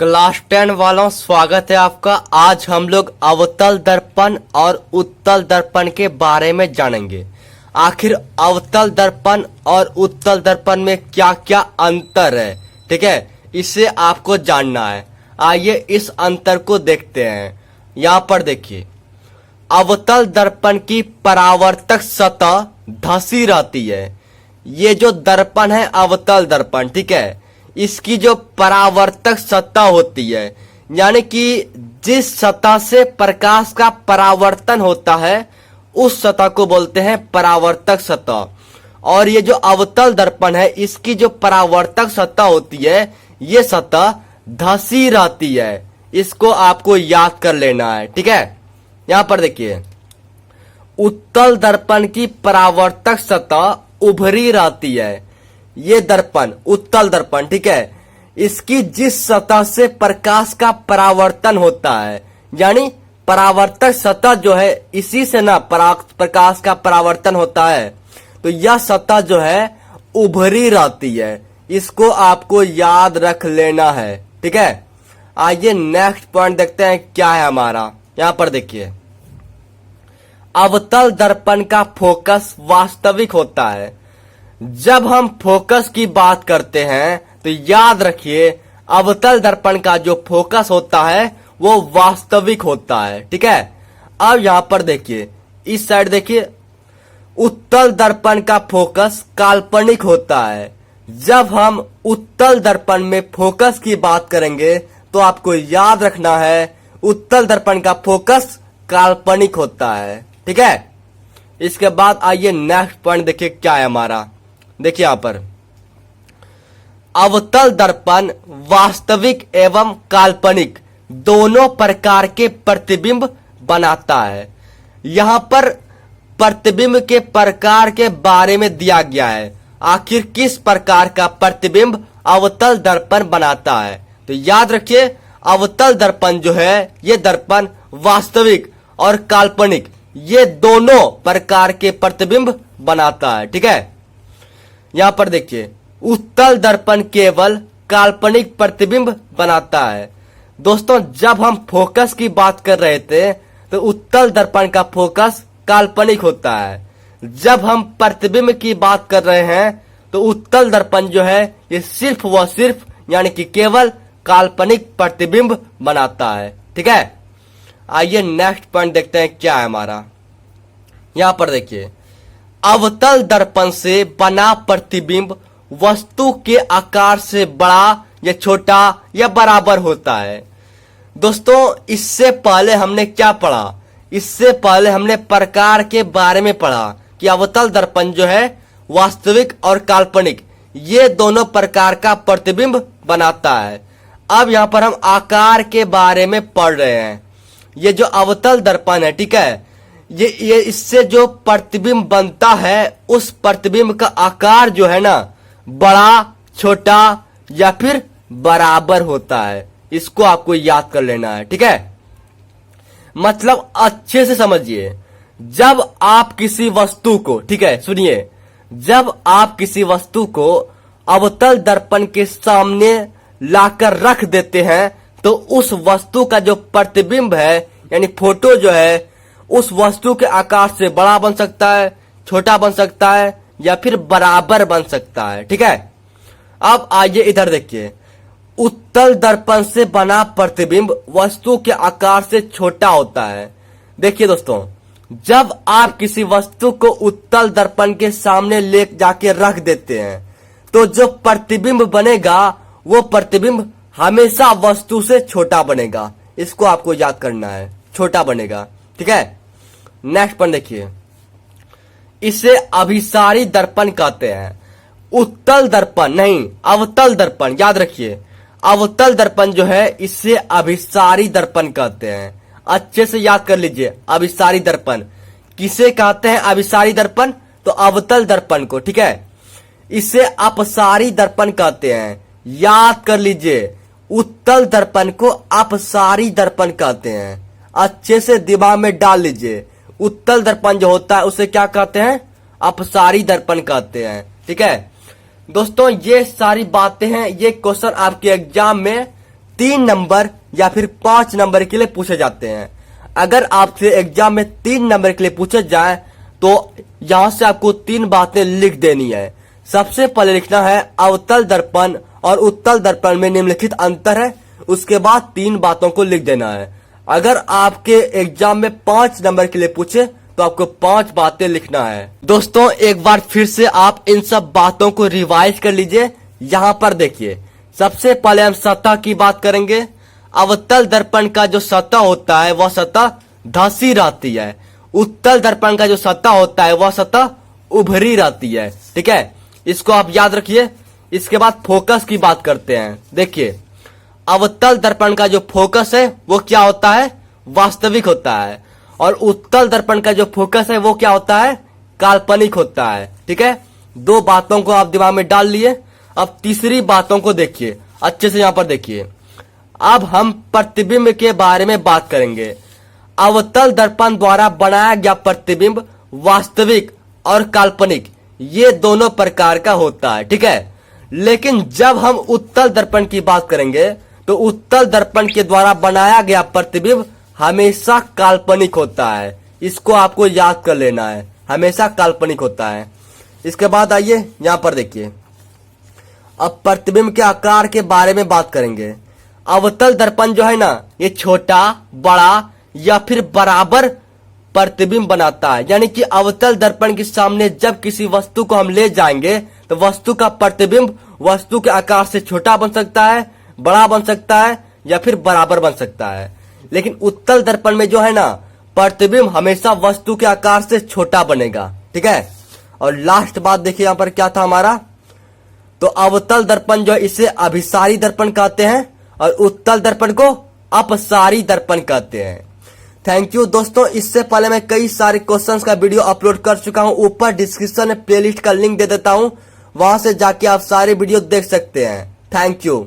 Class 10 वालों, स्वागत है आपका। आज हम लोग अवतल दर्पण और उत्तल दर्पण के बारे में जानेंगे। आखिर अवतल दर्पण और उत्तल दर्पण में क्या क्या अंतर है, ठीक है, इसे आपको जानना है। आइए इस अंतर को देखते हैं। यहाँ पर देखिए, अवतल दर्पण की परावर्तक सतह धंसी रहती है। ये जो दर्पण है अवतल दर्पण, ठीक है, इसकी जो परावर्तक सतह होती है, यानी कि जिस सतह से प्रकाश का परावर्तन होता है उस सतह को बोलते हैं परावर्तक सतह। और ये जो अवतल दर्पण है इसकी जो परावर्तक सतह होती है ये सतह धंसी रहती है। इसको आपको याद कर लेना है, ठीक है। यहां पर देखिए, उत्तल दर्पण की परावर्तक सतह उभरी रहती है। ये दर्पण उत्तल दर्पण, ठीक है, इसकी जिस सतह से प्रकाश का परावर्तन होता है, यानी परावर्तक सतह जो है इसी से ना प्रकाश का परावर्तन होता है, तो यह सतह जो है उभरी रहती है। इसको आपको याद रख लेना है, ठीक है। आइए नेक्स्ट पॉइंट देखते हैं क्या है हमारा। यहां पर देखिए, अवतल दर्पण का फोकस वास्तविक होता है। जब हम फोकस की बात करते हैं तो याद रखिए, अवतल दर्पण का जो फोकस होता है वो वास्तविक होता है, ठीक है। अब यहां पर देखिए, इस साइड देखिए, उत्तल दर्पण का फोकस काल्पनिक होता है। जब हम उत्तल दर्पण में फोकस की बात करेंगे तो आपको याद रखना है, उत्तल दर्पण का फोकस काल्पनिक होता है, ठीक है। इसके बाद आइए नेक्स्ट पॉइंट देखिए क्या है हमारा। देखिए यहां पर, अवतल दर्पण वास्तविक एवं काल्पनिक दोनों प्रकार के प्रतिबिंब बनाता है। यहां पर प्रतिबिंब के प्रकार के बारे में दिया गया है। आखिर किस प्रकार का प्रतिबिंब अवतल दर्पण बनाता है, तो याद रखिए, अवतल दर्पण जो है ये दर्पण वास्तविक और काल्पनिक ये दोनों प्रकार के प्रतिबिंब बनाता है, ठीक है। यहां पर देखिए, उत्तल दर्पण केवल काल्पनिक प्रतिबिंब बनाता है। दोस्तों, जब हम फोकस की बात कर रहे थे तो उत्तल दर्पण का फोकस काल्पनिक होता है। जब हम प्रतिबिंब की बात कर रहे हैं तो उत्तल दर्पण जो है ये सिर्फ व सिर्फ यानी कि केवल काल्पनिक प्रतिबिंब बनाता है, ठीक है। आइए नेक्स्ट पॉइंट देखते हैं क्या है हमारा। यहां पर देखिए, अवतल दर्पण से बना प्रतिबिंब वस्तु के आकार से बड़ा या छोटा या बराबर होता है। दोस्तों, इससे पहले हमने क्या पढ़ा? इससे पहले हमने प्रकार के बारे में पढ़ा कि अवतल दर्पण जो है वास्तविक और काल्पनिक ये दोनों प्रकार का प्रतिबिंब बनाता है। अब यहां पर हम आकार के बारे में पढ़ रहे हैं। ये जो अवतल दर्पण है, ठीक है, ये इससे जो प्रतिबिंब बनता है उस प्रतिबिंब का आकार जो है ना बड़ा, छोटा या फिर बराबर होता है। इसको आपको याद कर लेना है, ठीक है। मतलब अच्छे से समझिए, जब आप किसी वस्तु को, ठीक है, सुनिए, जब आप किसी वस्तु को अवतल दर्पण के सामने लाकर रख देते हैं तो उस वस्तु का जो प्रतिबिंब है यानी फोटो जो है उस वस्तु के आकार से बड़ा बन सकता है, छोटा बन सकता है या फिर बराबर बन सकता है, ठीक है। अब आइए इधर देखिए, उत्तल दर्पण से बना प्रतिबिंब वस्तु के आकार से छोटा होता है। देखिए दोस्तों, जब आप किसी वस्तु को उत्तल दर्पण के सामने ले जाके रख देते हैं तो जो प्रतिबिंब बनेगा वो प्रतिबिंब हमेशा वस्तु से छोटा बनेगा। इसको आपको याद करना है, छोटा बनेगा, ठीक है। नेक्स्ट पॉइंट देखिए, इसे अभिसारी दर्पण कहते हैं। उत्तल दर्पण नहीं, अवतल दर्पण, याद रखिए, अवतल दर्पण जो है इससे अभिसारी दर्पण कहते हैं। अच्छे से याद कर लीजिए, अभिसारी दर्पण किसे कहते हैं? अभिसारी दर्पण, तो अवतल दर्पण को, ठीक है। इसे अपसारी दर्पण कहते हैं। याद कर लीजिए, उत्तल दर्पण को अपसारी दर्पण कहते हैं। अच्छे से दिमाग में डाल लीजिए, उत्तल दर्पण जो होता है उसे क्या कहते हैं? अपसारी दर्पण कहते हैं, ठीक है। दोस्तों, ये सारी बातें हैं, ये क्वेश्चन आपके एग्जाम में 3 नंबर या फिर 5 नंबर के लिए पूछे जाते हैं। अगर आपसे एग्जाम में 3 नंबर के लिए पूछे जाए तो यहां से आपको 3 बातें लिख देनी है। सबसे पहले लिखना है अवतल दर्पण और उत्तल दर्पण में निम्नलिखित अंतर है। उसके बाद 3 बातों को लिख देना है। अगर आपके एग्जाम में 5 नंबर के लिए पूछे तो आपको 5 बातें लिखना है। दोस्तों एक बार फिर से आप इन सब बातों को रिवाइज कर लीजिए। यहाँ पर देखिए, सबसे पहले हम सतह की बात करेंगे। अवतल दर्पण का जो सतह होता है वह सतह धंसी रहती है। उत्तल दर्पण का जो सतह होता है वह सतह उभरी रहती है। ठीक है, इसको आप याद रखिए। इसके बाद फोकस की बात करते हैं। देखिए, अवतल दर्पण का जो फोकस है वो क्या होता है? वास्तविक होता है। और उत्तल दर्पण का जो फोकस है वो क्या होता है? काल्पनिक होता है। ठीक है, 2 बातों को आप दिमाग में डाल लिए। अब तीसरी बातों को देखिए, अच्छे से यहां पर देखिए। अब हम प्रतिबिंब के बारे में बात करेंगे। अवतल दर्पण द्वारा बनाया गया प्रतिबिंब वास्तविक और काल्पनिक ये दोनों प्रकार का होता है। ठीक है, लेकिन जब हम उत्तल दर्पण की बात करेंगे तो उत्तल दर्पण के द्वारा बनाया गया प्रतिबिंब हमेशा काल्पनिक होता है। इसको आपको याद कर लेना है, हमेशा काल्पनिक होता है। इसके बाद आइए यहां पर देखिए, अब प्रतिबिंब के आकार के बारे में बात करेंगे। अवतल दर्पण जो है ना, ये छोटा, बड़ा या फिर बराबर प्रतिबिंब बनाता है। यानी कि अवतल दर्पण के सामने जब किसी वस्तु को हम ले जाएंगे तो वस्तु का प्रतिबिंब वस्तु के आकार से छोटा बन सकता है, बड़ा बन सकता है या फिर बराबर बन सकता है। लेकिन उत्तल दर्पण में जो है ना, प्रतिबिंब हमेशा वस्तु के आकार से छोटा बनेगा। ठीक है, और लास्ट बात देखिए यहां पर क्या था हमारा। तो अवतल दर्पण जो है इसे अभिसारी दर्पण कहते हैं और उत्तल दर्पण को अपसारी दर्पण कहते हैं। थैंक यू दोस्तों। इससे पहले मैं कई सारे क्वेश्चंस का वीडियो अपलोड कर चुका हूं। ऊपर डिस्क्रिप्शन में प्लेलिस्ट का लिंक दे देता हूं, वहां से जाके आप सारे वीडियो देख सकते हैं। Thank you.